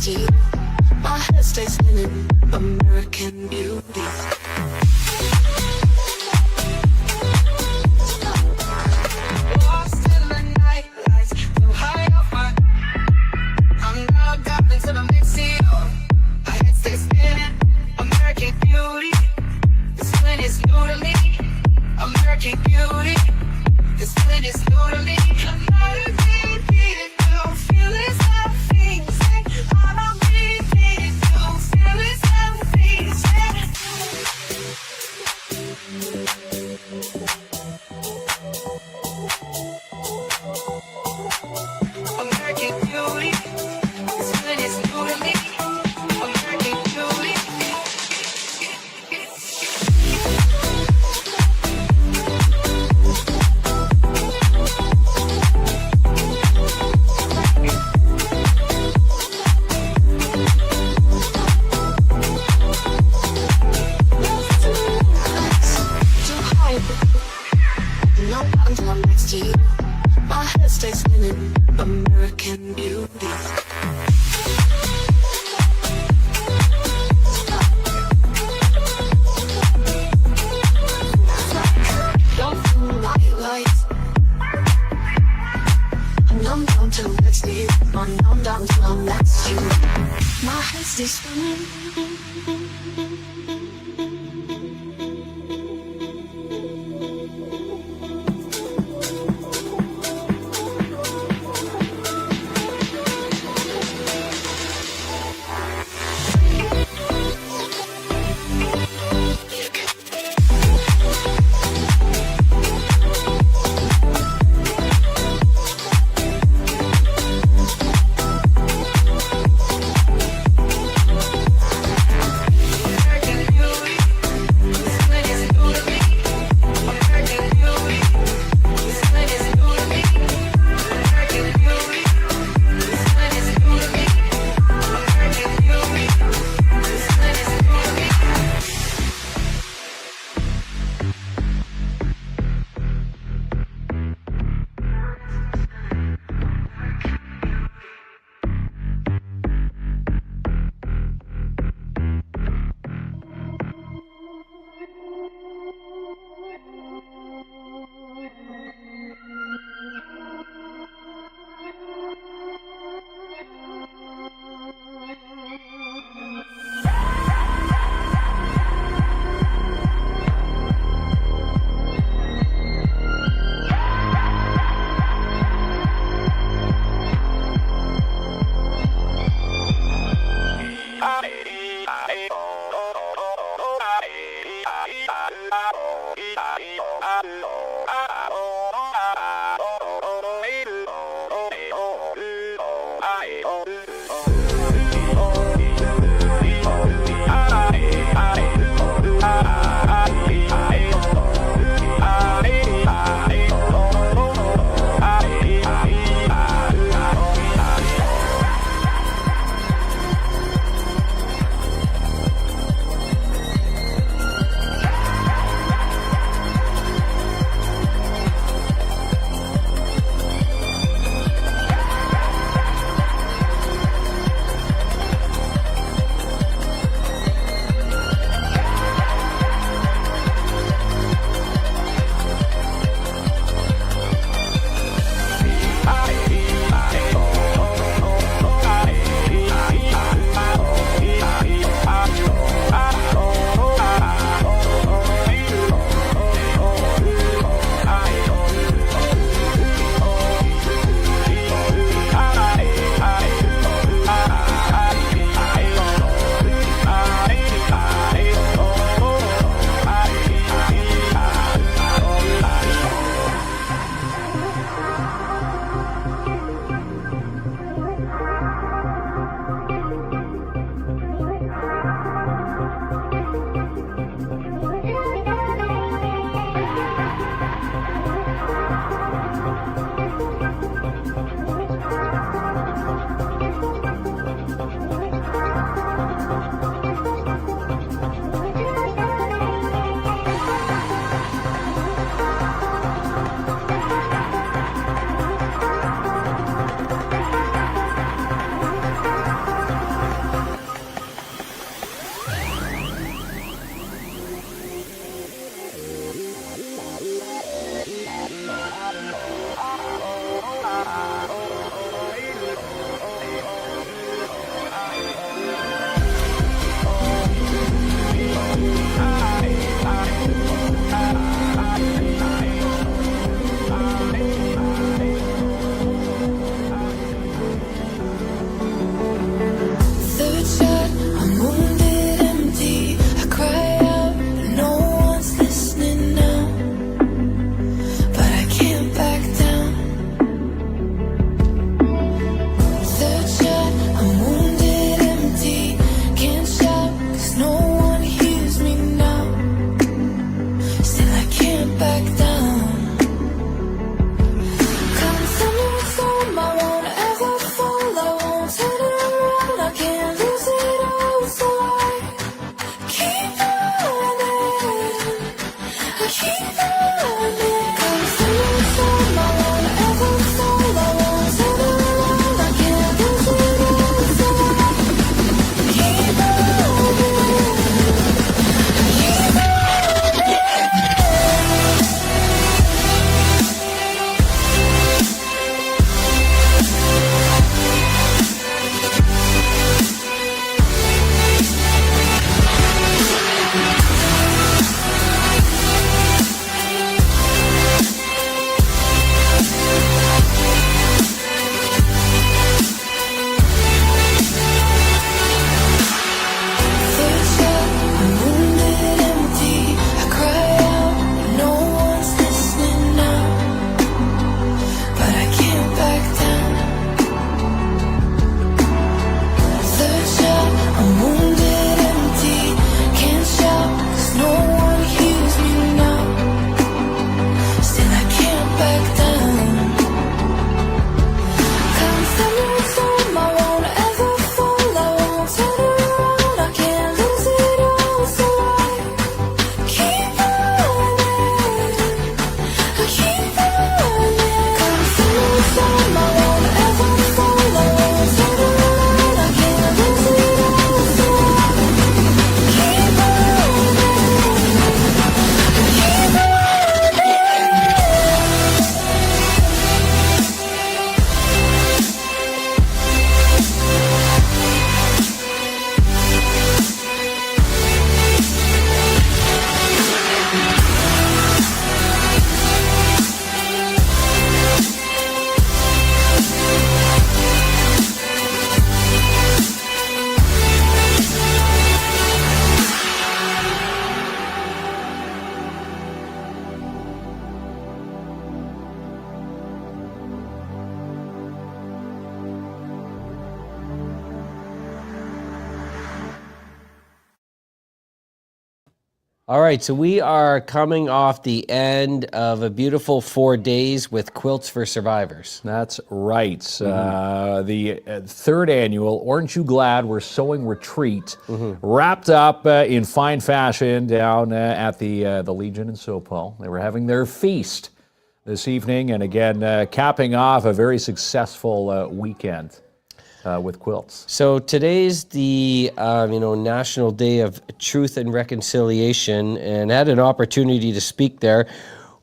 to you. My hair stays spinning, American beauty. Lost in the night lights, so high up I'm now diving to the mix of you. My head stays spinning, American beauty. This feeling is new to me, American beauty. This feeling is new to me. I'm not a repeated, new feelings of things. I'm not repeated, new feelings of things. American beauty. This feeling is new to me, American beauty. No until I'm next to you. My head stays spinning, American beauty. Don't feel like lights. I'm numb down till next to you. I'm numb down till I'm next to you. My head stays spinning. All right, so we are coming off the end of a beautiful 4 days with Quilts for Survivors. That's right. The third annual Aren't You Glad We're Sewing Retreat wrapped up in fine fashion down at the Legion in Sopal. They were having their feast this evening, and again, capping off a very successful weekend with quilts. So today's the National Day of Truth and Reconciliation, and I had an opportunity to speak there.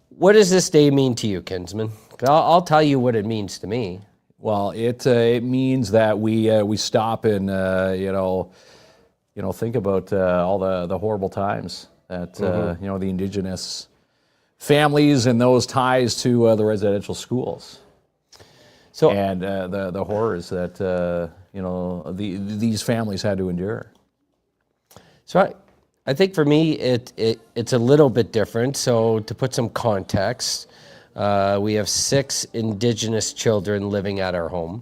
What does this day mean to you, Kinsman? I'll tell you what it means to me. Well, it means that we stop and think about all the horrible times that the Indigenous families and those ties to the residential schools. So, and the horrors that these families had to endure. So I think for me it's a little bit different. So to put some context, we have 6 Indigenous children living at our home,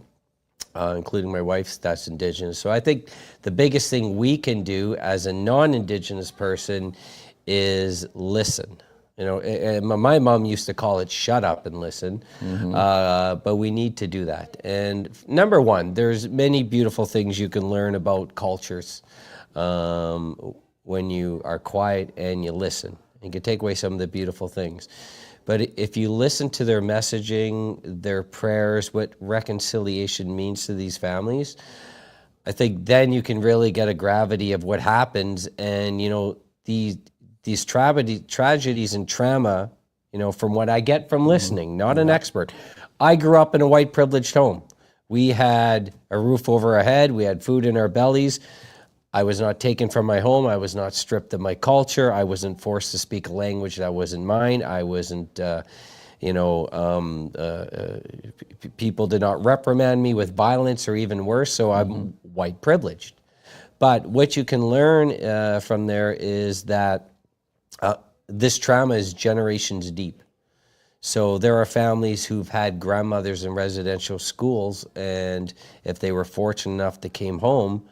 including my wife's that's Indigenous. So I think the biggest thing we can do as a non-Indigenous person is listen. And my mom used to call it shut up and listen, but we need to do that. And number one, there's many beautiful things you can learn about cultures when you are quiet and you listen. You can take away some of the beautiful things. But if you listen to their messaging, their prayers, what reconciliation means to these families, I think then you can really get a gravity of what happens. And, these tragedies and trauma, from what I get from listening, not an expert. I grew up in a white privileged home. We had a roof over our head. We had food in our bellies. I was not taken from my home. I was not stripped of my culture. I wasn't forced to speak a language that wasn't mine. I wasn't, people did not reprimand me with violence or even worse. So I'm white privileged. But what you can learn from there is that this trauma is generations deep. So there are families who've had grandmothers in residential schools, and if they were fortunate enough to came home,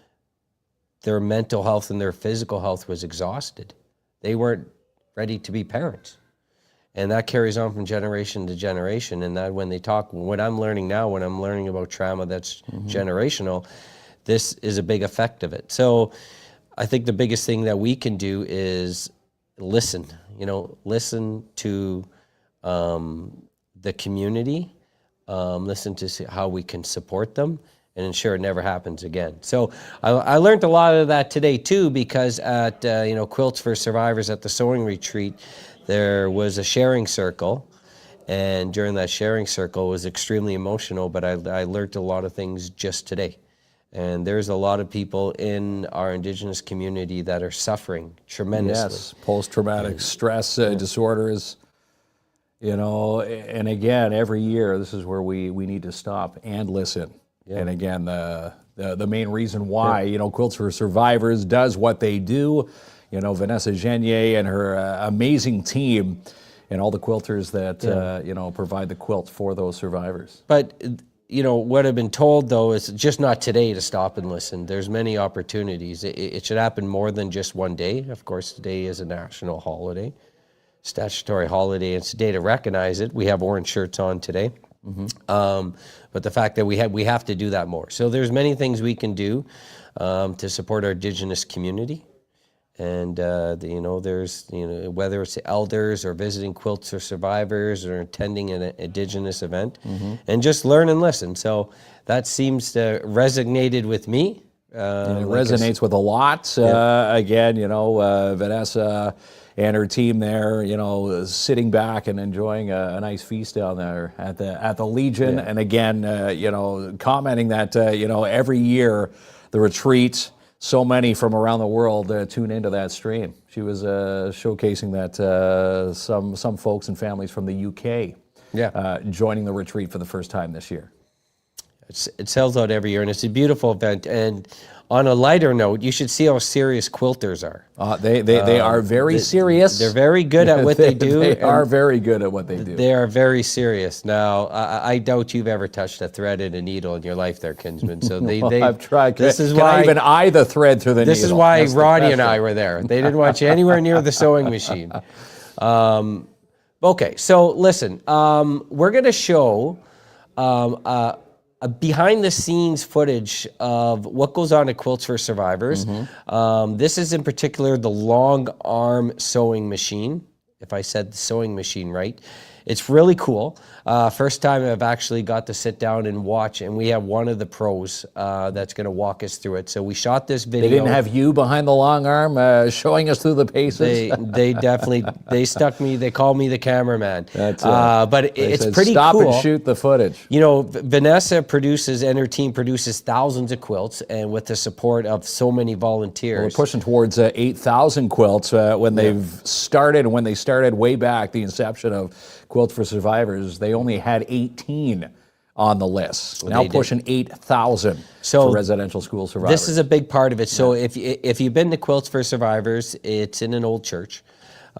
their mental health and their physical health was exhausted. They weren't ready to be parents. And that carries on from generation to generation. And that when they talk, what I'm learning now, when I'm learning about trauma that's generational, this is a big effect of it. So I think the biggest thing that we can do is listen, listen to the community, listen to see how we can support them and ensure it never happens again. So I learned a lot of that today too, because at Quilts for Survivors at the sewing retreat, there was a sharing circle, and during that sharing circle it was extremely emotional, but I learned a lot of things just today. And there's a lot of people in our Indigenous community that are suffering tremendously. Yes, post-traumatic stress disorders, and again, every year, this is where we need to stop and listen. Yeah. And again, the main reason why, Quilts for Survivors does what they do, Vanessa Genier and her amazing team and all the quilters that, provide the quilts for those survivors. But what I've been told, though, is just not today to stop and listen. There's many opportunities. It should happen more than just one day. Of course, today is a national holiday, statutory holiday. It's a day to recognize it. We have orange shirts on today. But the fact that we have to do that more. So there's many things we can do to support our Indigenous community. And, there's, whether it's the elders or visiting Quilts or Survivors or attending an Indigenous event, and just learn and listen. So that seems to resonated with me. And it resonates with a lot. Again, Vanessa and her team there, sitting back and enjoying a nice feast down there at the Legion. And again, commenting that, every year the retreat, so many from around the world tune into that stream. She was showcasing that some folks and families from the UK joining the retreat for the first time this year. It sells out every year, and it's a beautiful event. And on a lighter note, you should see how serious quilters are. They are very serious. They're very good at what they do. They are very good at what they do. They are very serious. Now, I doubt you've ever touched a thread and a needle in your life there, Kinsman. So I've tried. This is Can why I even eye the thread through the needle? This is why That's the Ronnie and question. I were there. They didn't want you anywhere near the sewing machine. Okay, so listen, we're going to show a behind-the-scenes footage of what goes on at Quilts for Survivors. This is in particular the Longarm sewing machine, if I said the sewing machine right. It's really cool. First time I've actually got to sit down and watch, and we have one of the pros that's going to walk us through it. So we shot this video. They didn't have you behind the long arm showing us through the paces? They definitely, they stuck me, they called me the cameraman. That's but They it's said, pretty Stop cool. and shoot the footage. You know, Vanessa produces, and her team produces thousands of quilts, and with the support of so many volunteers. We're pushing towards 8,000 quilts when they've started, when they started way back, the inception of Quilts for Survivors, they only had 18 on the list. Now pushing 8,000 for residential school survivors. This is a big part of it. So if you've been to Quilts for Survivors, it's in an old church.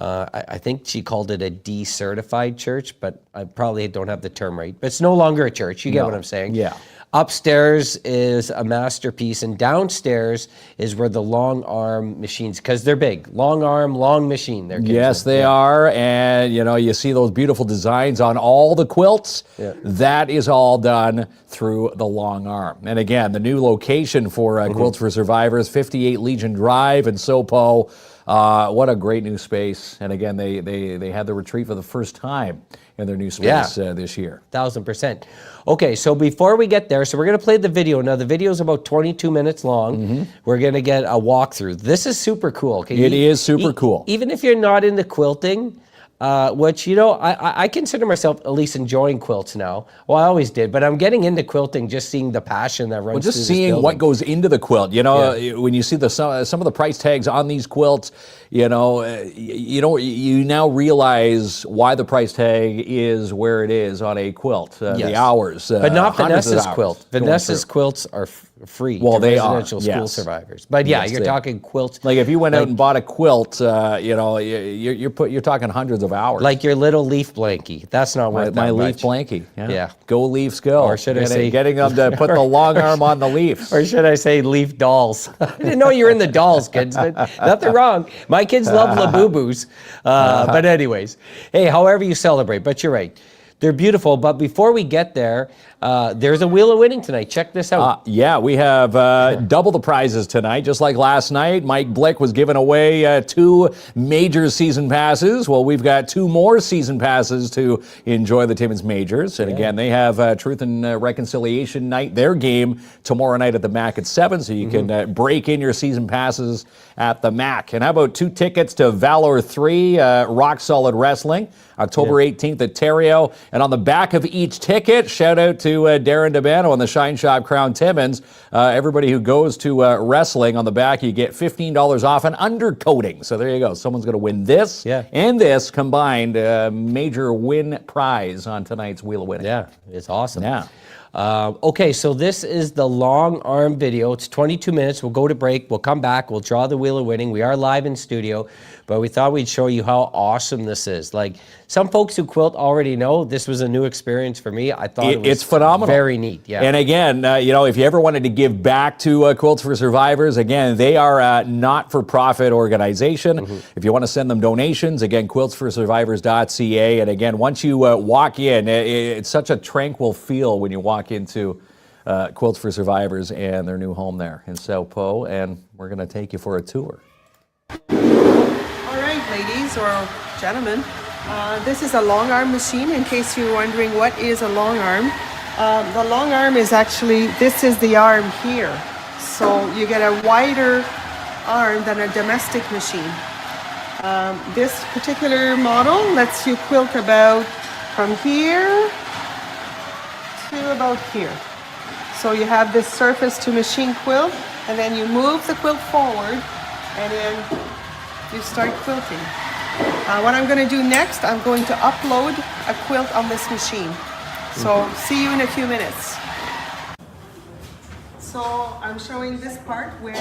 I think she called it a decertified church, but I probably don't have the term right. But it's no longer a church. You get what I'm saying? Yeah. Upstairs is a masterpiece, and downstairs is where the long arm machines, because they're big. Long arm, long machine. Yes, they are. And, you know, you see those beautiful designs on all the quilts. Yeah. That is all done through the long arm. And again, the new location for Quilts for Survivors, 58 Legion Drive in Sopo. What a great new space. And again, they had the retreat for the first time in their new space this year. 1000%. Okay, so before we get there, so we're going to play the video. Now, the video is about 22 minutes long. We're going to get a walkthrough. This is super cool. Okay? It is super cool. Even if you're not into quilting, which, you know, I consider myself at least enjoying quilts now. Well, I always did, but I'm getting into quilting just seeing the passion that runs through just seeing what goes into the quilt. You know, when you see some of the price tags on these quilts, you now realize why the price tag is where it is on a quilt. The hours, but not hundreds of Vanessa's hours quilt. Vanessa's quilts are free to they are, residential school survivors. But yeah, you're talking quilts. Like if you went out and bought a quilt, you know, you're talking hundreds of hours. Like your little leaf blankie. That's not worth my that leaf much. blankie. Yeah. Go Leafs, go. Or should I say, getting them to put the long arm on the Leafs? Or should I say leaf dolls? I didn't know you were in the dolls, kids. But nothing wrong. My kids love Labubu's. But anyways, hey, however you celebrate. But you're right. They're beautiful. But before we get there, there's a Wheel of Winning tonight. Check this out. Yeah, we have double the prizes tonight. Just like last night, Mike Blick was giving away 2 major season passes. Well, we've got 2 more season passes to enjoy the Timmins Majors. And again, they have Truth and Reconciliation Night, their game, tomorrow night at the MAC at 7. So you can break in your season passes at the MAC. And how about 2 tickets to Valor 3, Rock Solid Wrestling, October 18th at Terrio. And on the back of each ticket, shout out to Darren DeBano and the Shine Shop Crown Timmins. Everybody who goes to wrestling, on the back, you get $15 off an undercoating. So there you go. Someone's going to win this and this combined major win prize on tonight's Wheel of Winning. Yeah, it's awesome. Yeah. Okay, so this is the long arm video. It's 22 minutes. We'll go to break. We'll come back. We'll draw the Wheel of Winning. We are live in studio, but we thought we'd show you how awesome this is. Like, some folks who quilt already know this was a new experience for me. I thought it's phenomenal. Very neat. Yeah. And again, you know, if you ever wanted to give back to Quilts for Survivors, again, they are a not-for-profit organization. If you want to send them donations, again, quiltsforsurvivors.ca. And again, once you walk in, it's such a tranquil feel when you walk into Quilts for Survivors and their new home there in South Po, and we're going to take you for a tour. All right, ladies or gentlemen, this is a long arm machine. In case you're wondering what is a long arm, the long arm is actually, this is the arm here. So you get a wider arm than a domestic machine. This particular model lets you quilt about from here to about here. So you have this surface to machine quilt, and then you move the quilt forward, and then you start quilting. What I'm going to do next, I'm going to upload a quilt on this machine. So see you in a few minutes. So I'm showing this part where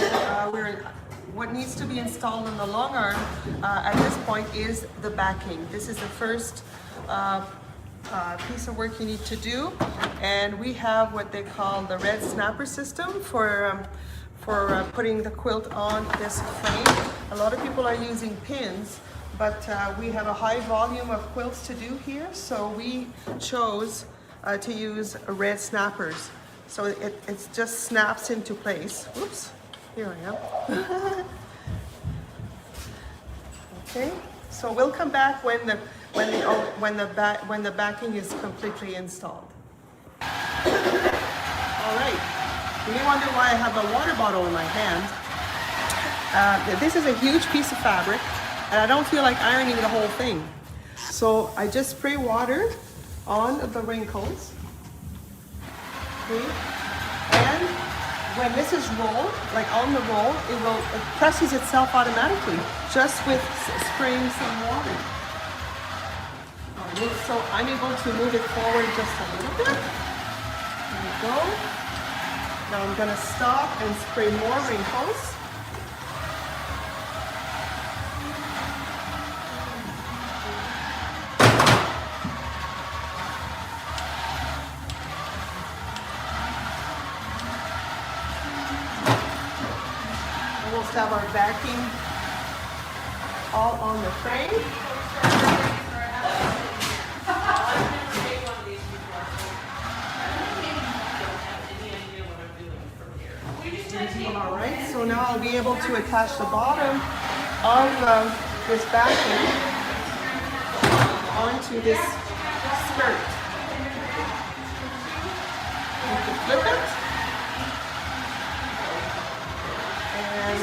what needs to be installed on the long arm at this point is the backing. This is the first piece of work you need to do, and we have what they call the red snapper system for putting the quilt on this frame. A lot of people are using pins, but we have a high volume of quilts to do here, so we chose to use red snappers. So it just snaps into place. Oops, here I am. Okay, so we'll come back when the backing is completely installed. All right. You may wonder why I have a water bottle in my hand. This is a huge piece of fabric, and I don't feel like ironing the whole thing. So I just spray water on the wrinkles. Okay. And when this is rolled, like on the roll, it presses itself automatically, just with spraying some water. So I'm able to move it forward just a little bit. There we go. Now I'm gonna stop and spray more wrinkles. Almost have our backing all on the frame. All right, so now I'll be able to attach the bottom of this backing onto this skirt. You can flip it, and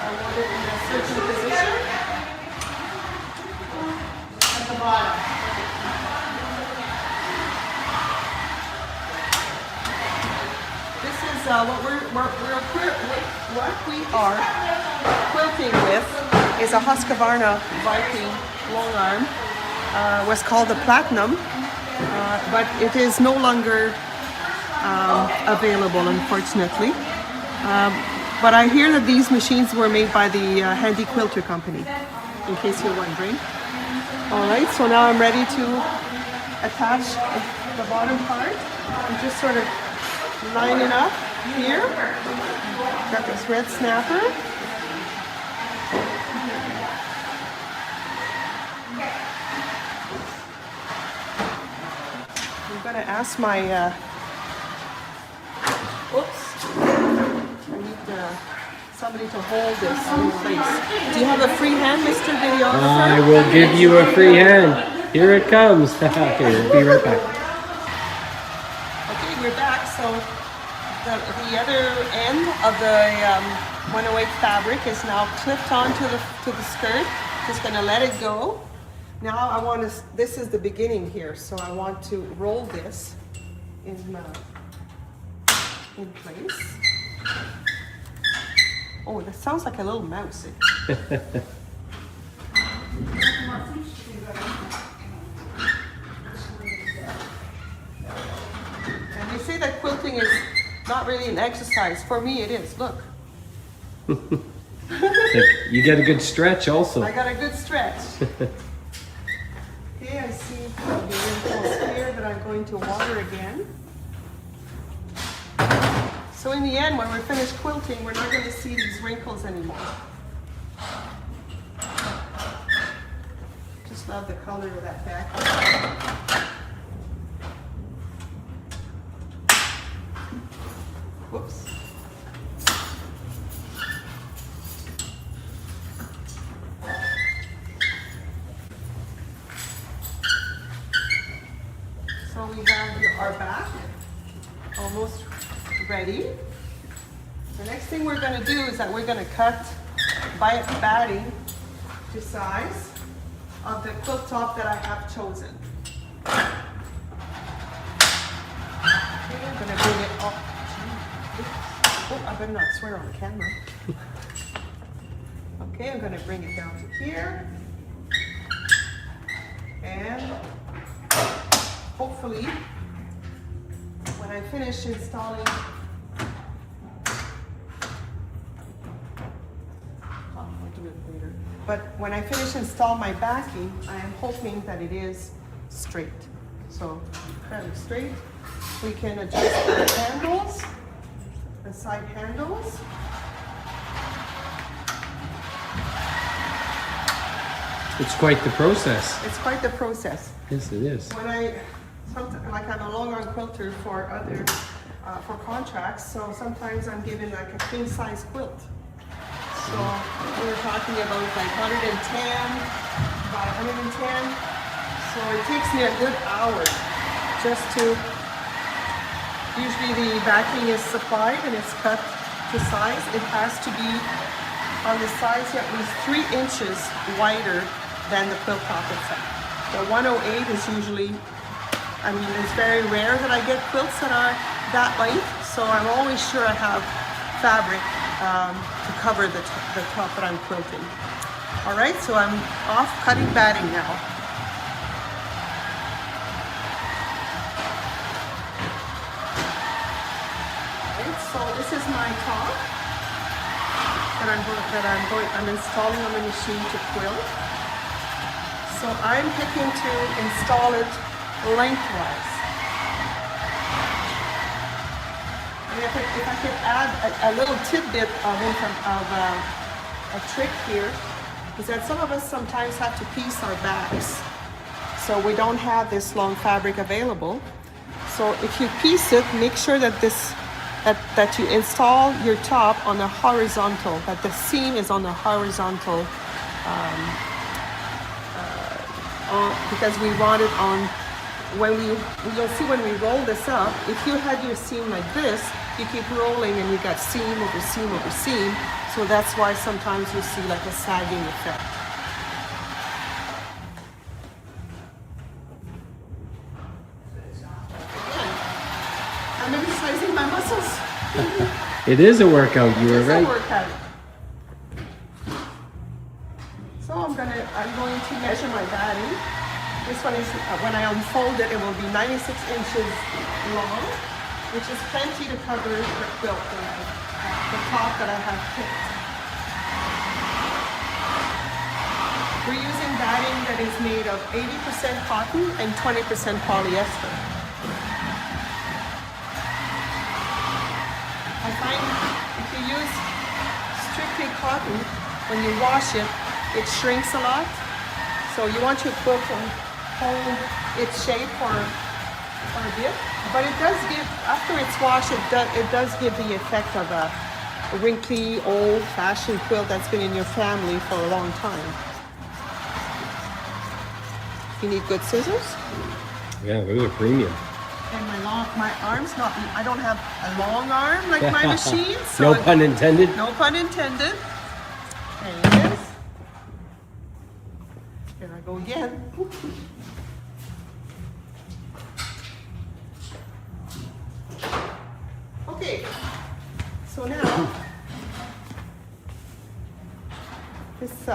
I want it in a certain position at the bottom. What we are quilting with is a Husqvarna Viking long arm. Was called the Platinum, but it is no longer available, unfortunately. But I hear that these machines were made by the Handy Quilter Company, in case you're wondering. All right, so now I'm ready to attach the bottom part. I'm just sort of line it up here. Got this red snapper. I'm gonna ask my, oops. I need somebody to hold this in place. Do you have a free hand, Mr. Videographer? I will give you a free hand. Here it comes. Okay, we'll be right back. Okay, we're back. So the other end of the 108 fabric is now clipped onto the skirt. Just gonna let it go. Now I want to, this is the beginning here, so I want to roll this in place. Oh, that sounds like a little mouse. And they say that quilting is not really an exercise. For me, it is. Look. You get a good stretch also. I got a good stretch. Okay, I see the wrinkles here that I'm going to water again. So in the end, when we're finished quilting, we're not going to see these wrinkles anymore. Just love the color of that back. Whoops. So we have our back almost ready. The next thing we're going to do is that we're going to cut by batting to size of the quilt top that I have chosen. Okay, I'm going to bring it up. Oh, I better not swear on camera. Okay, I'm going to bring it down to here. And hopefully, when I finish installing But when I finish install my backing, I am hoping that it is straight. So fairly straight. We can adjust the handles, the side handles. It's quite the process. It's quite the process. Yes, it is. When like I'm a Longarm quilter for other, for contracts, so sometimes I'm given like a king size quilt. So we were talking about like 110 by 110. So it takes me a good hour just to, usually the backing is supplied and it's cut to size. It has to be on the size at least 3 inches wider than the quilt top itself. The 108 is usually, I mean, it's very rare that I get quilts that are that length, so I'm always sure I have fabric to cover the top that I'm quilting. All right, so I'm off cutting batting now. All right, so this is my top that I'm installing on the machine to quilt. So I'm picking to install it lengthwise. And if I could add a little tidbit of a trick here, is that some of us sometimes have to piece our backs. So we don't have this long fabric available. So if you piece it, make sure that that you install your top on the horizontal, that the seam is on the horizontal, because we want it on, you'll see when we roll this up, if you had your seam like this, you keep rolling and you got seam over seam over seam, so that's why sometimes you see like a sagging effect. I'm exercising my muscles. It is a workout, you were right. It's a workout. So I'm going to measure my batting. This one is, when I unfold it, it will be 96 inches long, which is plenty to cover the quilt, the top that I have picked. We're using batting that is made of 80% cotton and 20% polyester. I find if you use strictly cotton, when you wash it, it shrinks a lot. So you want your quilt to hold its shape for a bit. But it does give, after it's washed, it does give the effect of a wrinkly, old-fashioned quilt that's been in your family for a long time. You need good scissors. Yeah, those are premium. And my arm's not, I don't have a long arm like my machine. So No pun intended. No pun intended. There it is. Here I go again. Okay, so now, this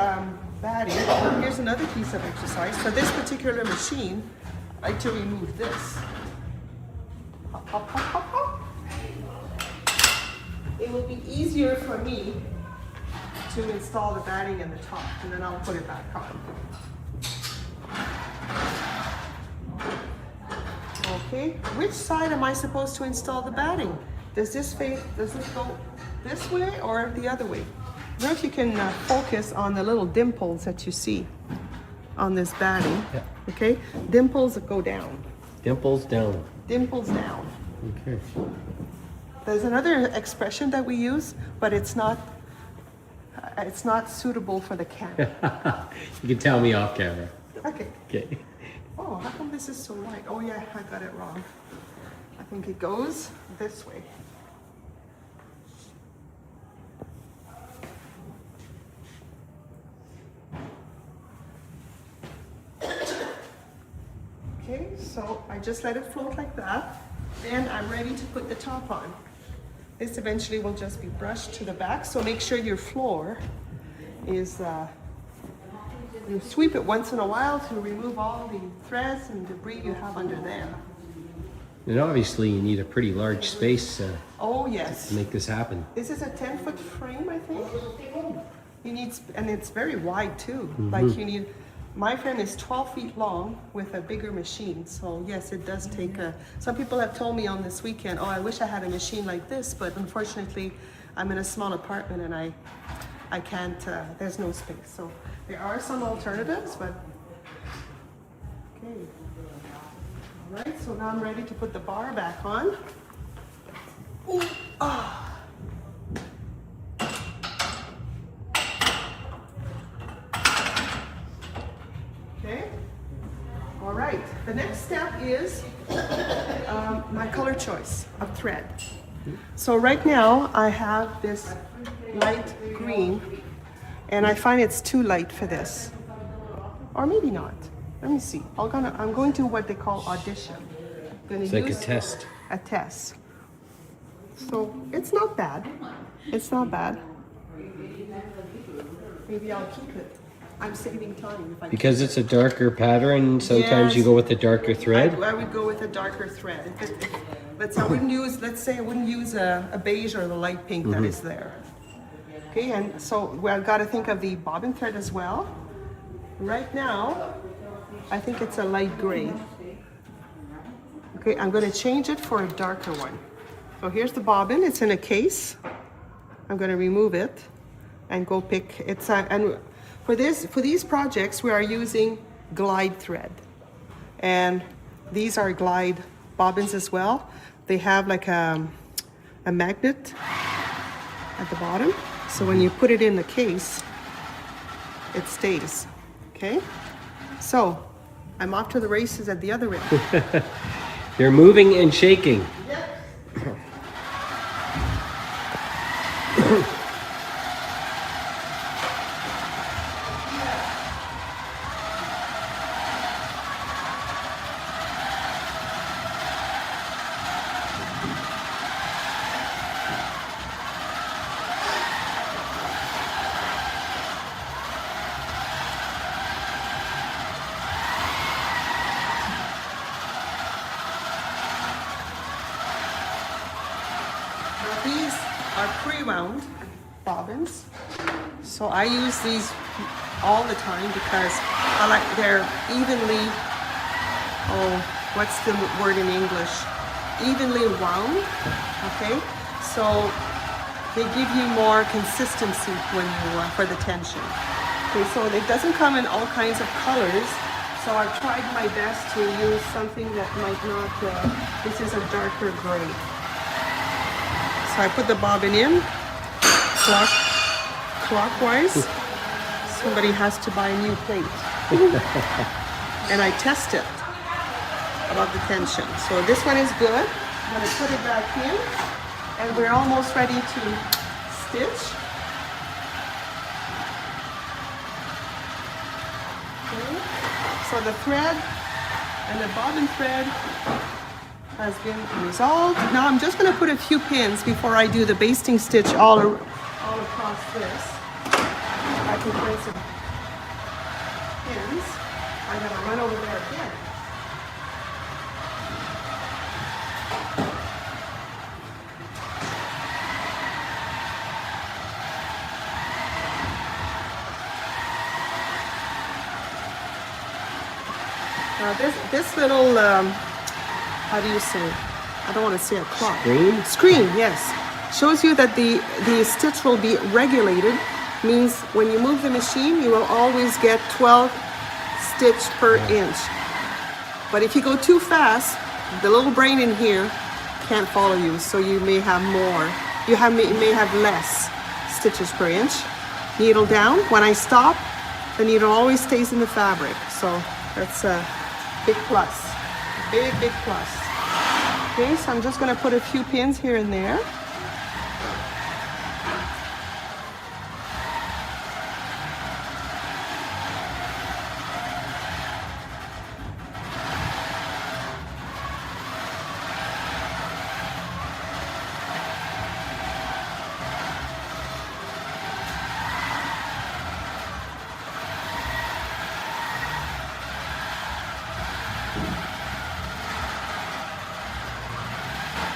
batting, here's another piece of exercise. For this particular machine, I like to remove this. Hop, hop, hop, hop, hop. It will be easier for me to install the batting in the top, and then I'll put it back on. Okay, which side am I supposed to install the batting? Does this go this way or the other way? I don't know if you can focus on the little dimples that you see on this batting. Yeah. Okay, dimples that go down. Dimples down. Dimples down. Okay. There's another expression that we use, but it's not suitable for the camera. You can tell me off camera. Okay. Okay. Oh, how come this is so light? Oh yeah, I got it wrong. I think it goes this way. Okay, so I just let it float like that. Then I'm ready to put the top on. This eventually will just be brushed to the back, so make sure your floor is, you sweep it once in a while to remove all the threads and debris you have under there. And obviously you need a pretty large space Oh yes. to make this happen. This is a 10-foot frame, I think. You need, and it's very wide too. Like you need, my frame is 12 feet long with a bigger machine. So yes, it does take a, some people have told me on this weekend, oh, I wish I had a machine like this, but unfortunately I'm in a small apartment and I can't, there's no space. So there are some alternatives, but okay. All right, so now I'm ready to put the bar back on. Ooh, ah. Okay. All right. The next step is my color choice of thread. So right now I have this light green, and I find it's too light for this, or maybe not. Let me see. I'm going to what they call audition. It's like a test. A test. So it's not bad. It's not bad. Maybe I'll keep it. I'm saving time. If I Because it's a darker pattern, sometimes you Yes. go with a darker thread. I would go with a darker thread. Let's say I wouldn't use a beige or the light pink that is there. Okay, and so I've got to think of the bobbin thread as well. Right now, I think it's a light gray. Okay, I'm going to change it for a darker one. So here's the bobbin. It's in a case. I'm going to remove it and go pick. And for these projects, we are using glide thread, and these are glide bobbins as well. They have like a magnet at the bottom, so when you put it in the case, it stays. Okay, so I'm off to the races at the other end. They're moving and shaking. These are pre-wound bobbins, so I use these all the time because they're evenly, what's the word in English? Evenly wound, okay? So they give you more consistency when you, for the tension. Okay, so it doesn't come in all kinds of colors, so I've tried my best to use something that might not, this is a darker gray. So I put the bobbin in clockwise. Somebody has to buy a new plate. And I test it about the tension. So this one is good. I'm going to put it back in, and we're almost ready to stitch. Okay. So the thread and the bobbin thread has been resolved. Now I'm just going to put a few pins before I do the basting stitch all across this. I can place some pins. I'm going to run over there again. Now this little, how do you say it? I don't want to say a clock. Screen, yes. Shows you that the stitch will be regulated. Means when you move the machine, you will always get 12 stitch per inch. But if you go too fast, the little brain in here can't follow you, so you may have more. You may have less stitches per inch. Needle down. When I stop, the needle always stays in the fabric. So that's a big plus. Big plus. Okay, so I'm just going to put a few pins here and there.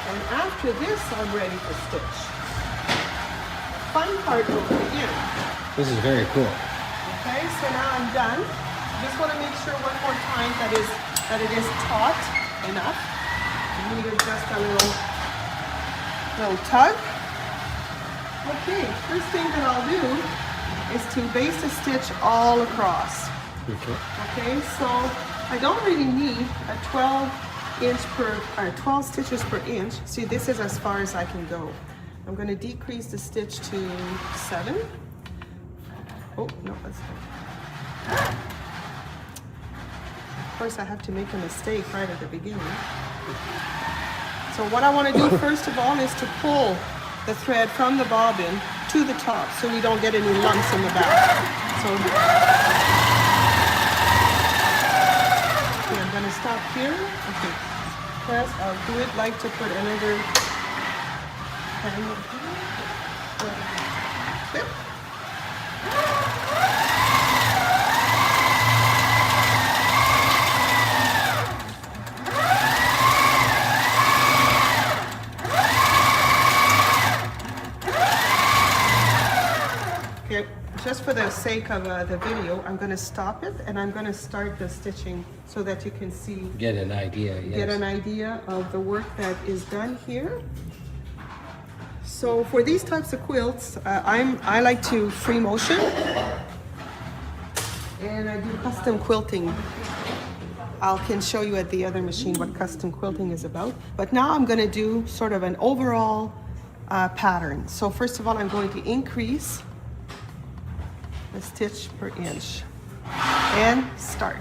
And after this, I'm ready to stitch. fun part will begin. This is very cool. Okay, so now I'm done. Just want to make sure one more time that it is taut enough. I'm going to just a little tug. Okay, first thing that I'll do is to base the stitch all across. Okay. Okay, so I don't really need a 12 stitches per inch. See, this is as far as I can go. I'm going to decrease the stitch to 7. Oh, no, that's not. Of course, I have to make a mistake right at the beginning. So what I want to do first of all is to pull the thread from the bobbin to the top so we don't get any lumps in the back. So okay, I'm going to stop here. Okay, press. I'll do it like to put another clip. Okay, just for the sake of the video, I'm going to stop it and I'm going to start the stitching so that you can see, Get an idea, yes. get an idea of the work that is done here. So for these types of quilts, I like to free motion and I do custom quilting. I can show you at the other machine what custom quilting is about. But now I'm going to do sort of an overall pattern. So first of all, I'm going to increase a stitch per inch and start.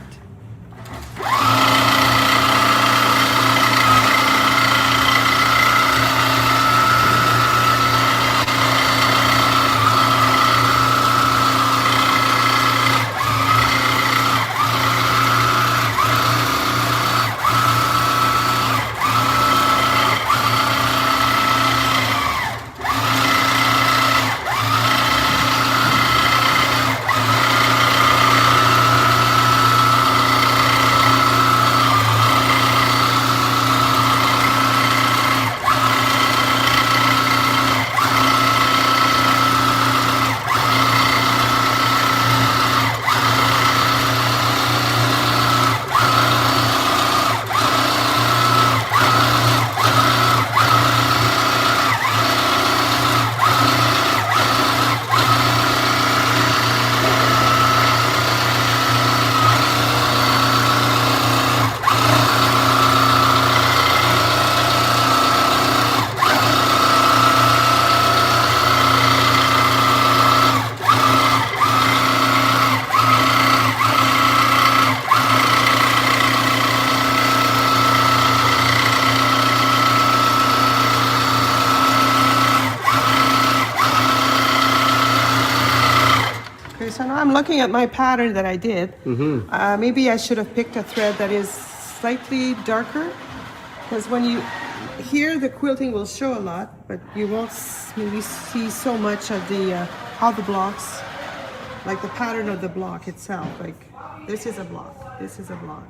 So now I'm looking at my pattern that I did. Maybe I should have picked a thread that is slightly darker, because when you here the quilting will show a lot, but you won't maybe see so much of the how the blocks, like the pattern of the block itself. Like this is a block, this is a block.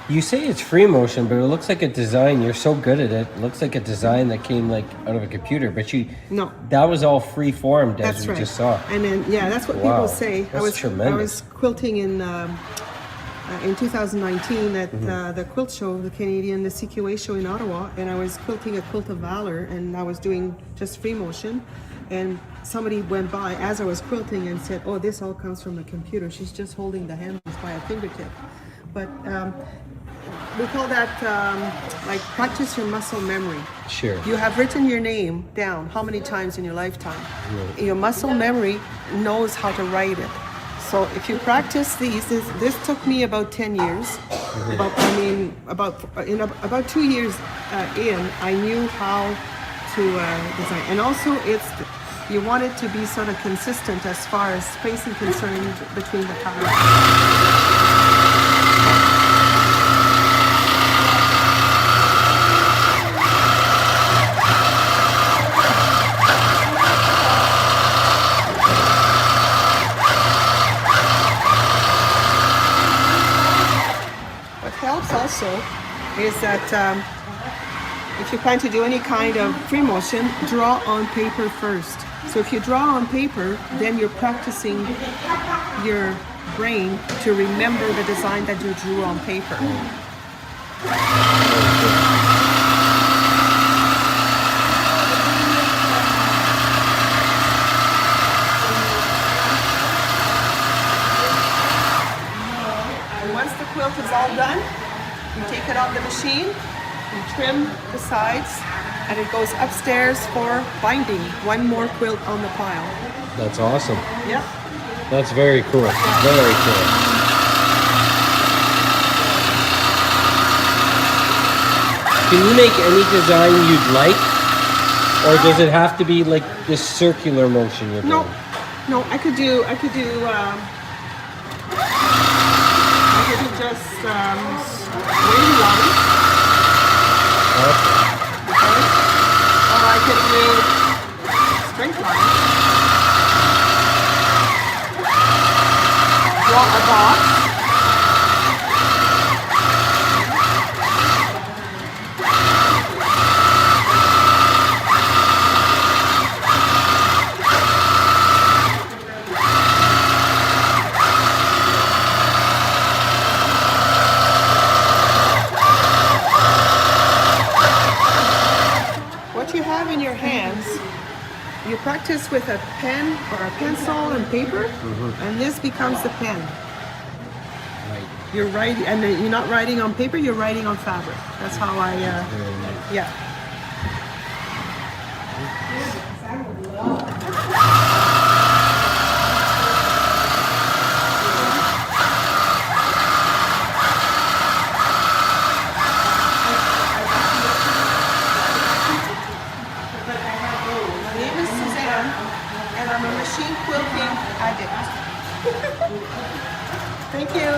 You say it's free motion, but it looks like a design. You're so good at it. It looks like a design that came like out of a computer, but No, that was all free formed as that's we right. just saw. And then yeah, that's what Wow, people say. that's I tremendous. was quilting in 2019 at the quilt show, the CQA show in Ottawa, and I was quilting a quilt of valor, and I was doing just free motion. And somebody went by as I was quilting and said, "Oh, this all comes from a computer. She's just holding the handles by a fingertip." But we call that like practice your muscle memory. Sure. You have written your name down how many times in your lifetime. Your muscle memory knows how to write it. So if you practice these, this took me about 10 years. About 2 years in, I knew how to design. And also, you want it to be sort of consistent as far as spacing concerned between the patterns. Also is that if you plan to do any kind of free motion, draw on paper first. So if you draw on paper, then you're practicing your brain to remember the design that you drew on paper. And once the quilt is all done, you take it off the machine, you trim the sides, and it goes upstairs for binding. One more quilt on the pile. That's awesome. Yeah. That's very cool. Very cool. Can you make any design you'd like? Or does it have to be like this circular motion you're doing? No, I could do just wavy line. Okay. Or I could do straight line. Draw a box. You practice with a pen or a pencil and paper, and this becomes the pen. Right. You're writing, and you're not writing on paper, you're writing on fabric. That's how I, Very nice. yeah. And I'm a machine quilting addict. Thank you.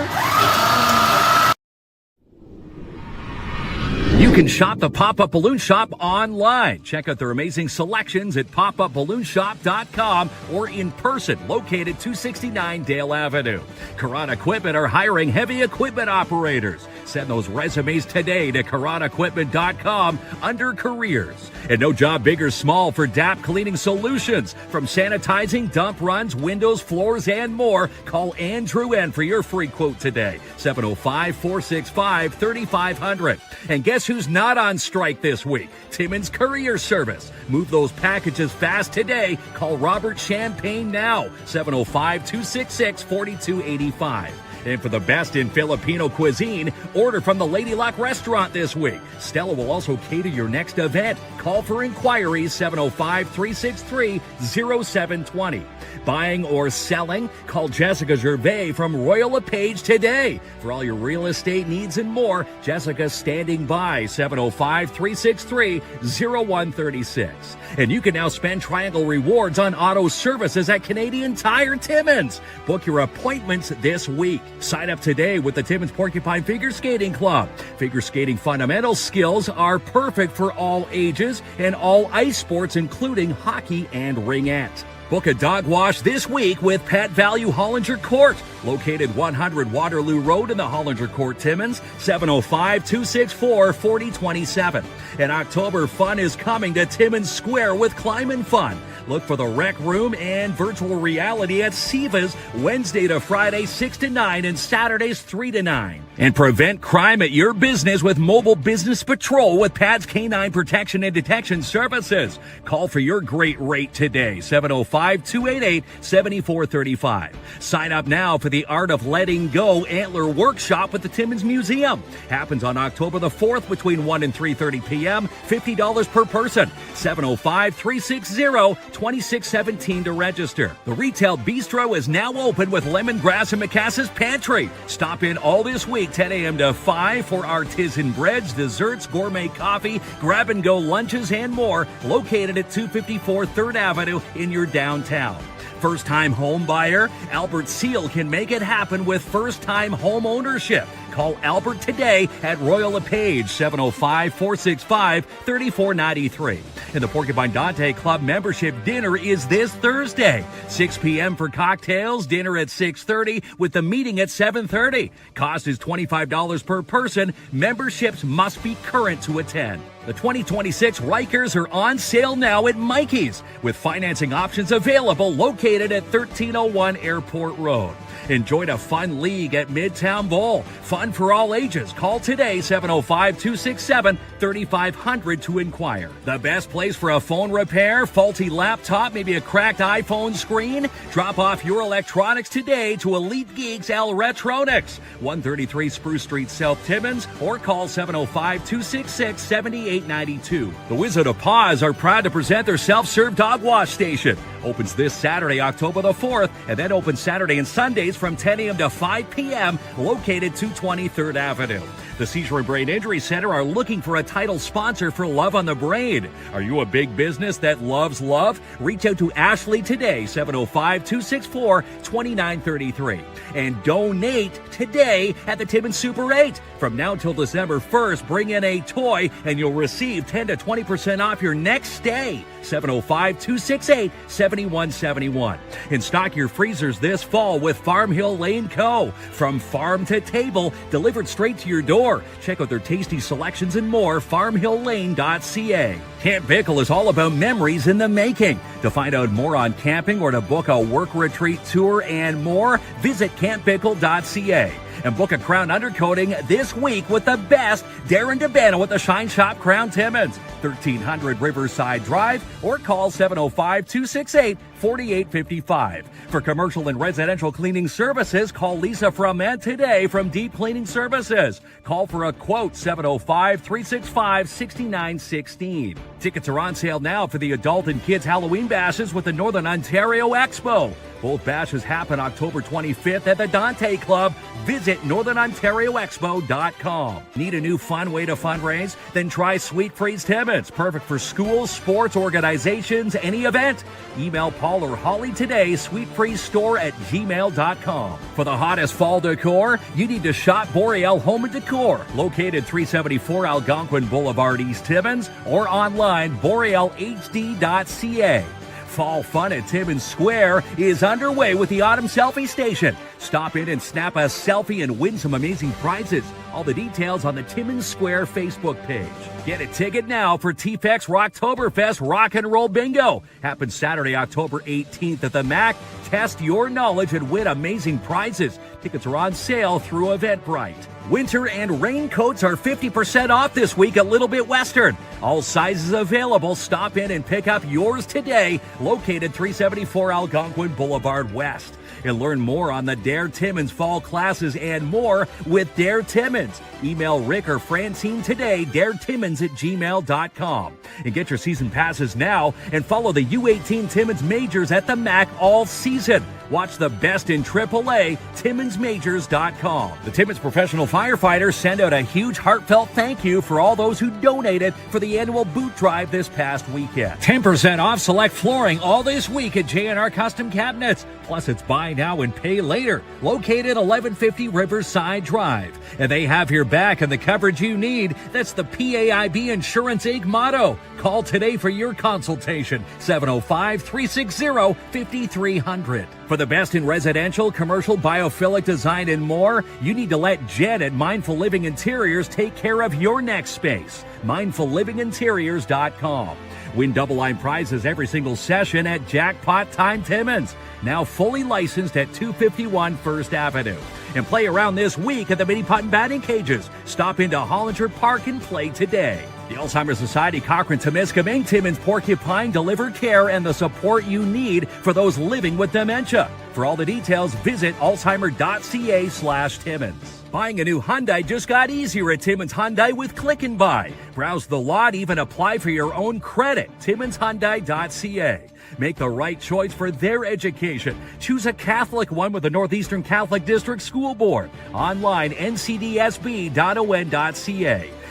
You can shop the Pop-Up Balloon Shop online. Check out their amazing selections at popupballoonshop.com or in person, located 269 Dale Avenue. Karan Equipment are hiring heavy equipment operators. Send those resumes today to KaranEquipment.com under careers. And no job big or small for DAP Cleaning Solutions. From sanitizing, dump runs, windows, floors, and more, call Andrew N for your free quote today. 705-465-3500. And guess who's not on strike this week? Timmins Courier Service. Move those packages fast today. Call Robert Champagne now. 705-266-4285. And for the best in Filipino cuisine, order from the Lady Luck restaurant this week. Stella will also cater your next event. Call for inquiries 705-363-0720. Buying or selling? Call Jessica Gervais from Royal LePage today. For all your real estate needs and more, Jessica's standing by 705-363-0136. And you can now spend Triangle Rewards on auto services at Canadian Tire Timmins. Book your appointments this week. Sign up today with the Timmins Porcupine Figure Skating Club. Figure skating fundamental skills are perfect for all ages and all ice sports, including hockey and ringette. Book a dog wash this week with Pet Value Hollinger Court, located 100 Waterloo Road in the Hollinger Court, Timmins, 705-264-4027. And October fun is coming to Timmins Square with Climb Fun. Look for the Rec Room and virtual reality at Siva's Wednesday to Friday 6 to 9 and Saturdays 3 to 9. And prevent crime at your business with Mobile Business Patrol with Pad's Canine Protection and Detection Services. Call for your great rate today, 705-288-7435. Sign up now for the Art of Letting Go Antler Workshop at the Timmins Museum. Happens on October the 4th between 1 and 3:30 p.m., $50 per person, 705-360-2617 to register. The Retail Bistro is now open with Lemongrass and Macassa's Pantry. Stop in all this week, 10 a.m. to 5 for artisan breads, desserts, gourmet coffee, grab-and-go lunches, and more, located at 254 3rd Avenue in your downtown. First-time home buyer? Albert Seal can make it happen with first-time home ownership. Call Albert today at Royal LePage, 705-465-3493. And the Porcupine Dante Club membership dinner is this Thursday, 6 p.m. for cocktails, dinner at 6:30 with the meeting at 7:30. Cost is $25 per person. Memberships must be current to attend. The 2026 Rikers are on sale now at Mikey's, with financing options available, located at 1301 Airport Road. Enjoy a fun league at Midtown Bowl. Fun for all ages. Call today, 705-267-3500 to inquire. The best place for a phone repair, faulty laptop, maybe a cracked iPhone screen? Drop off your electronics today to Elite Geeks Electronics, 133 Spruce Street, South Timmins, or call 705-266-7892. The Wizard of Paws are proud to present their self-serve dog wash station. Opens this Saturday, October the 4th, and then opens Saturday and Sundays from 10 a.m. to 5 p.m., located 220 3rd Avenue. The Seizure and Brain Injury Center are looking for a title sponsor for Love on the Brain. Are you a big business that loves love? Reach out to Ashley today, 705-264-2933. And donate today at the Timmins Super 8. From now until December 1st, bring in a toy and you'll receive 10 to 20% off your next stay. 705-268-7171. And stock your freezers this fall with Farm Hill Lane Co. From farm to table, delivered straight to your door. Check out their tasty selections and more, farmhilllane.ca. Camp Bickle is all about memories in the making. To find out more on camping or to book a work retreat tour and more, visit campbickle.ca. And book a crown undercoating this week with the best, Darren DeBano at the Shine Shop Crown Timmins, 1300 Riverside Drive, or call 705-268-4855. For commercial and residential cleaning services, call Lisa Froment today from Deep Cleaning Services. Call for a quote, 705-365-6916. Tickets are on sale now for the adult and kids Halloween bashes with the Northern Ontario Expo. Both bashes happen October 25th at the Dante Club. Visit northernontarioexpo.com. Need a new fun way to fundraise? Then try Sweet Freeze Timmins. Perfect for schools, sports, organizations, any event. Email Paul or Holly today, sweetfreezestore@gmail.com. For the hottest fall decor, you need to shop Boreal Home and Decor, located 374 Algonquin Boulevard, East Timmins, or online, borealhd.ca. Fall fun at Timmins Square is underway with the Autumn Selfie Station. Stop in and snap a selfie and win some amazing prizes. All the details on the Timmins Square Facebook page. Get a ticket now for TFX Rocktoberfest Rock and Roll Bingo. Happens Saturday, October 18th at the MAC. Test your knowledge and win amazing prizes. Tickets are on sale through Eventbrite. Winter and raincoats are 50% off this week at Little Bit Western. All sizes available. Stop in and pick up yours today. Located 374 Algonquin Boulevard West. And learn more on the Dare Timmins fall classes and more with Dare Timmins. Email Rick or Francine today, daretimmins@gmail.com. And get your season passes now and follow the U18 Timmins Majors at the MAC all season. Watch the best in AAA, TimminsMajors.com. The Timmins Professional Firefighters send out a huge heartfelt thank you for all those who donated for the annual boot drive this past weekend. 10% off select flooring all this week at J&R Custom Cabinets. Plus, it's buy now and pay later. Located 1150 Riverside Drive. And they have your back and the coverage you need. That's the PAIB Insurance Inc. motto. Call today for your consultation. 705-360-5300. For the best in residential, commercial, biophilic design, and more, you need to let Jen at Mindful Living Interiors take care of your next space. MindfulLivingInteriors.com. Win double-line prizes every single session at Jackpot Time Timmins. Now fully licensed at 251 First Avenue. And play around this week at the mini putt and batting cages. Stop into Hollinger Park and play today. The Alzheimer's Society, Cochrane, Temiskaming, Timmins, Porcupine deliver care and the support you need for those living with dementia. For all the details, visit alzheimer.ca/Timmins. Buying a new Hyundai just got easier at Timmins Hyundai with Click and Buy. Browse the lot, even apply for your own credit. TimminsHyundai.ca. Make the right choice for their education. Choose a Catholic one with the Northeastern Catholic District School Board. Online, ncdsb.on.ca.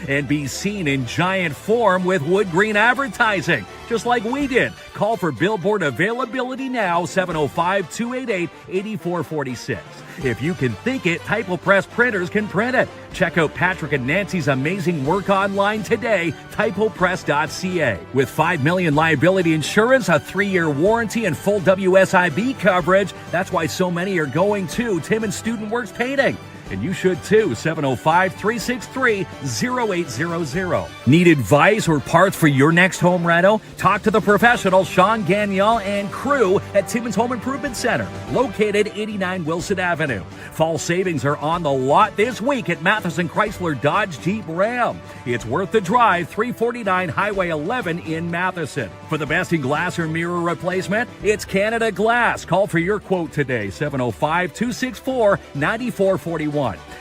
and be seen in giant form with wood green advertising, just like we did. Call for billboard availability now, 705-288-8446. If you can think it, TypoPress printers can print it. Check out Patrick and Nancy's amazing work online today, typopress.ca. With $5 million liability insurance, a 3-year warranty, and full WSIB coverage, that's why so many are going to Timmins Student Works Painting. And you should too, 705-363-0800. Need advice or parts for your next home reno? Talk to the professional Sean Gagnon and crew at Timmins Home Improvement Center, located 89 Wilson Avenue. Fall savings are on the lot this week at Matheson Chrysler Dodge Jeep Ram. It's worth the drive, 349 Highway 11 in Matheson. For the best in glass or mirror replacement, it's Canada Glass. Call for your quote today, 705-264-9441.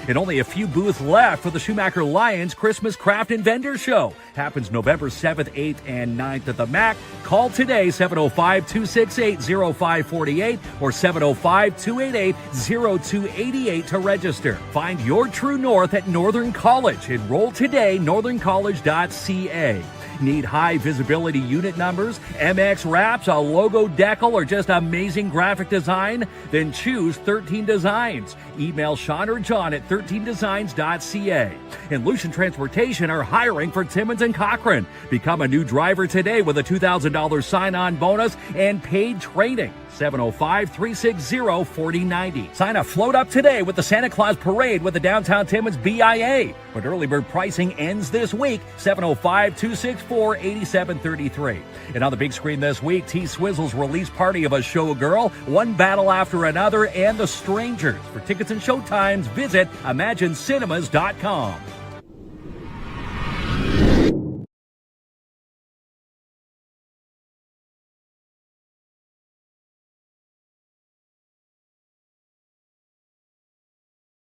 And only a few booths left for the Schumacher Lions Christmas Craft and Vendor Show. Happens November 7th, 8th, and 9th at the MAC. Call today, 705-268-0548 or 705-288-0288 to register. Find your true north at Northern College. Enroll today, northerncollege.ca. Need high visibility unit numbers, MX wraps, a logo decal, or just amazing graphic design? Then choose 13 Designs. Email Sean or John at 13designs.ca. And Lucian Transportation are hiring for Timmins and Cochrane. Become a new driver today with a $2,000 sign-on bonus and paid training. 705-360-4090. Sign a float up today with the Santa Claus Parade with the Downtown Timmins BIA. But early bird pricing ends this week, 705-264-8733. And on the big screen this week, T-Swizzle's release party of a showgirl, One Battle After Another, and The Strangers. For tickets and showtimes, visit imaginecinemas.com.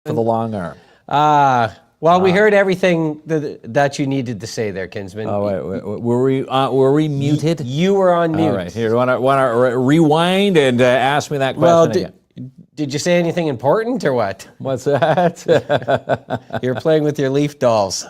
For the long arm. Well, we heard everything that you needed to say there, Kinsman. Oh, wait, were we muted? You were on mute. All right, here, want to rewind and ask me that question again? Did you say anything important or what? What's that? You're playing with your leaf dolls.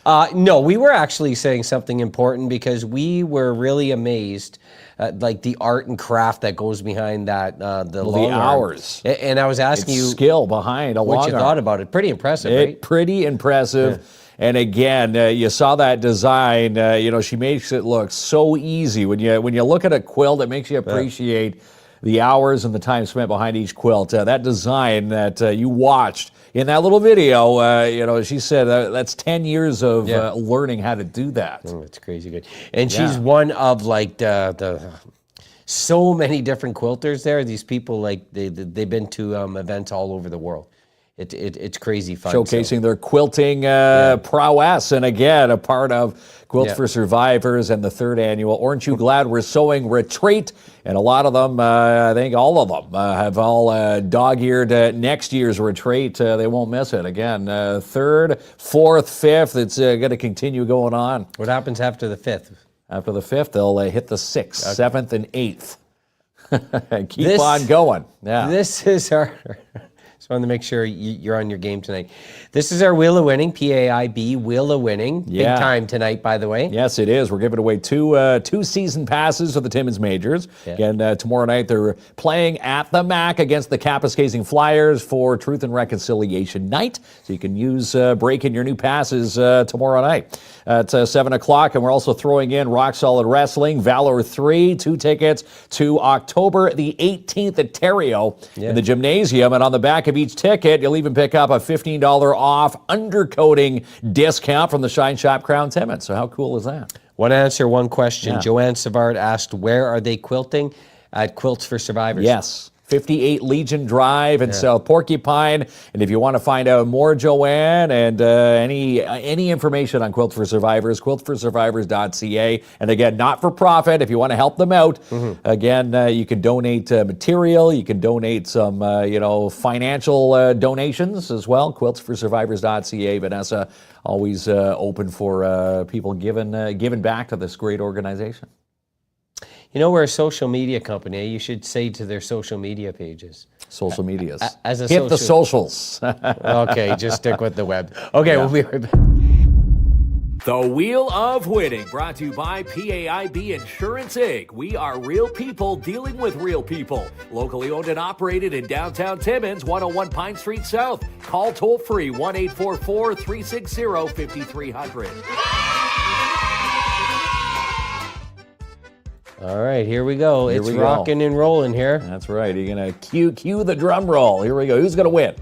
No, we were actually saying something important because we were really amazed at like the art and craft that goes behind that, the hours. And I was asking you skill behind a long what you thought about it. Pretty impressive, right? Pretty impressive. Yeah. And again, you saw that design. She makes it look so easy. When you look at a quilt, it makes you appreciate the hours and the time spent behind each quilt. That design that you watched in that little video, she said that's 10 years of learning how to do that. Oh, it's crazy good. And she's one of like the so many different quilters there. These people, like they've been to events all over the world. It's crazy fun. Showcasing their quilting prowess. And again, a part of Quilts for Survivors and the 3rd annual Aren't You Glad We're Sewing Retreat. And a lot of them, I think all of them, have all dog-eared next year's retreat. They won't miss it. Again, 3rd, 4th, 5th, it's going to continue going on. What happens after the 5th? After the 5th, they'll hit the 6th, 7th, and 8th. Keep on going. Yeah. This is our... Just wanted to make sure you're on your game tonight. This is our Wheel of Winning, PAIB Wheel of Winning. Big time tonight, by the way. Yes, it is. We're giving away two season passes for the Timmins Majors. Yeah. Again, tomorrow night they're playing at the MAC against the Kapuskasing Flyers for Truth and Reconciliation Night. So you can break in your new passes tomorrow night at 7 o'clock. And we're also throwing in Rock Solid Wrestling, Valor 3, 2 tickets to October the 18th at Terrio in the gymnasium. And on the back of each ticket, you'll even pick up a $15 off undercoating discount from the Shine Shop Crown Timmins. So how cool is that? One answer, one question. Yeah. Joanne Savard asked, where are they quilting? At Quilts for Survivors. Yes. 58 Legion Drive in South Porcupine. And if you want to find out more, Joanne, and any information on Quilts for Survivors, quiltsforsurvivors.ca. And again, not for profit. If you want to help them out, again, you can donate material. You can donate some, financial donations as well. Quiltsforsurvivors.ca. Vanessa, always open for people giving back to this great organization. You know, we're a social media company. You should say to their social media pages. Social medias. As a Hit the socials. Okay, just stick with the web. Okay, we'll be right back. The Wheel of Winning, brought to you by PAIB Insurance Inc. We are real people dealing with real people. Locally owned and operated in downtown Timmins, 101 Pine Street South. Call toll free 1-844-360-5300. All right, here we go. Here It's we go. rocking and rolling here. That's right. You're going to cue the drum roll. Here we go. Who's going to win?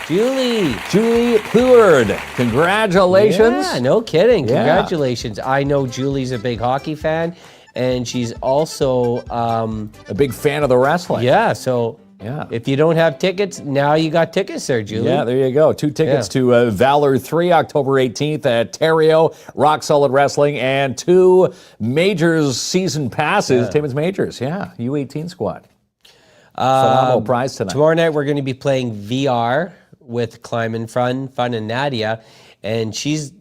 Julie. Julie Pleward. Congratulations. Yeah, no kidding. Yeah. Congratulations. I know Julie's a big hockey fan, and she's also, A big fan of the wrestling. yeah, so Yeah. if you don't have tickets, now you got tickets there, Julie. Yeah, there you go. 2 tickets to Valor 3, October 18th at Terrio, Rock Solid Wrestling, and 2 Majors season passes, Timmins Majors. Yeah, U18 squad. Phenomenal prize tonight. Tomorrow night we're going to be playing VR with Climb Fun and Nadia, and she's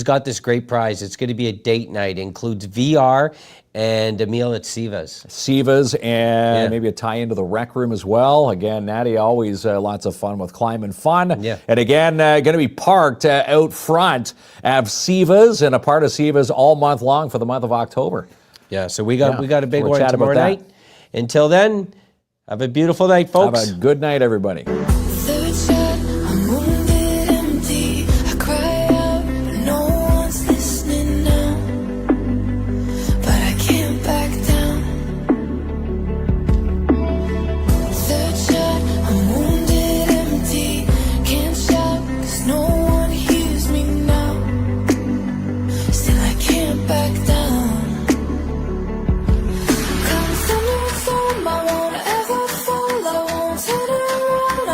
got this great prize. It's going to be a date night. It includes VR and a meal at Siva's. Siva's and maybe a tie into the rec room as well. Again, Nadia always lots of fun with Climb Fun. Yeah. And again, going to be parked out front at Siva's and a part of Siva's all month long for the month of October. Yeah, so we got a big We'll one chat tomorrow about that. night. Until then, have a beautiful night, folks. Have a good night, everybody. Third shot, I'm wounded empty. I cry out, but no one's listening now. But I can't back down. Third shot, I'm wounded empty. Can't shout, 'cause no one hears me now. Still I can't back down. Come thunder and storm, I won't ever fall. I won't turn around, I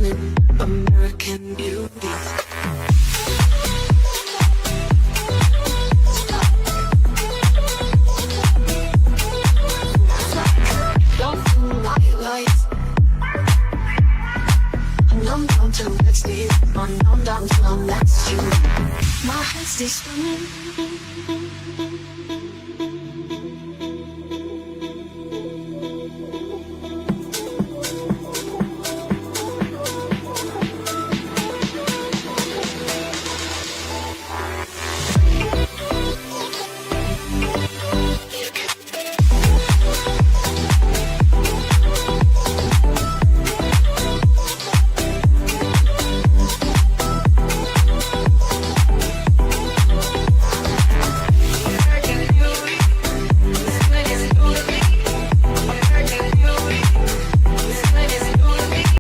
spinning, American Beauty. I'm down to next day, I'm down till I'm next to you. My head stays spinning.